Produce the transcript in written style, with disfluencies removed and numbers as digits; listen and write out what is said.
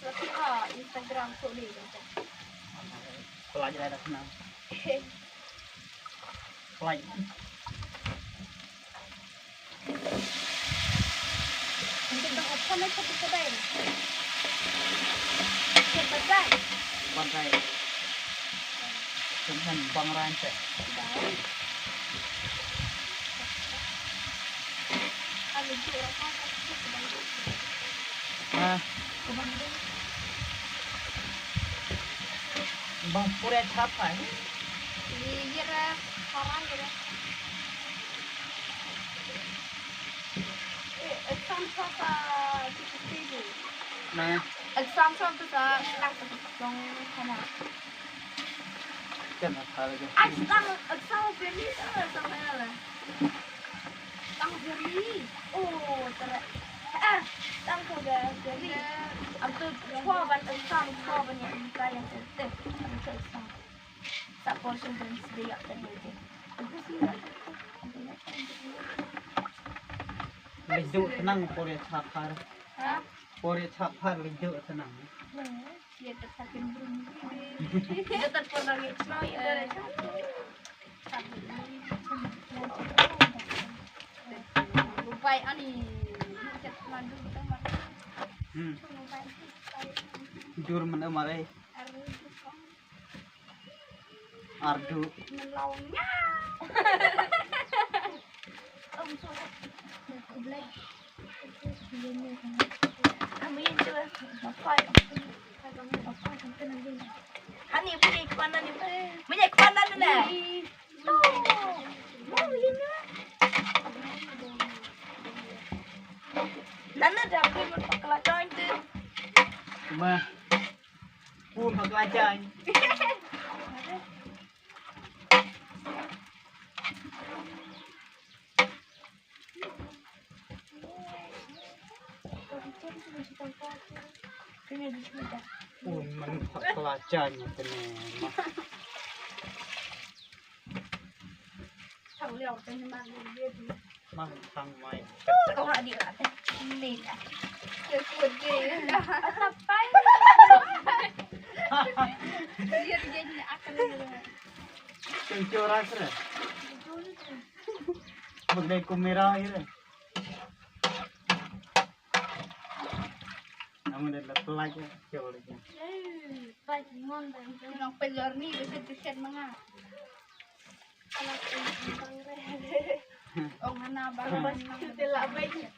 Tapi Instagram tu ni macam. Pelajar ada kenal. Pelajar. Nanti bang apa nak satu kedai? Kedai. Bandai. Dengan bang rantai. Ada juga orang Ah, bang pura siapa ni? Ini lah orang ni. Exam apa tu? Nah, Exam tu dah nak dong mana? jangan salah je. Exam beri sama lah. Tang beri. Oh, ter. Tang tu dah beri. Abtu dua ban exam, dua ban yang saya sedih. Abtu exam. Tak portion dan sedia tadi je. Lijuk tenang pura siapa? Hah? Pura siapa lijuk tenang? Dia tersakin berumur. Dia terpernah ngisno ya dari satu. Lupai ani. Macam mandu tengah. Jur mana marai? Ardu. Melawangnya. Om sobat. Kublai. Kami itu apa? Hani pergi ke mana ni? Banyak ke mana ni? Mau ini? Nana dah pergi berpakaian itu. Mah, pun pakaian. Man pakaian macam ni. Thằng liều tên mà đi đi. Mah sang mai. Kau nak dia lah. Ni lah. Dia kuat dia. Sampai. Dia jadi akan dia. Kencora sere. Bagai kamera ini. Namun dah pelaj jauh lagi. Baik mon dan yang pelor ni bisa diset manga. Anak bang re. Oh mana bang bang tidak baik.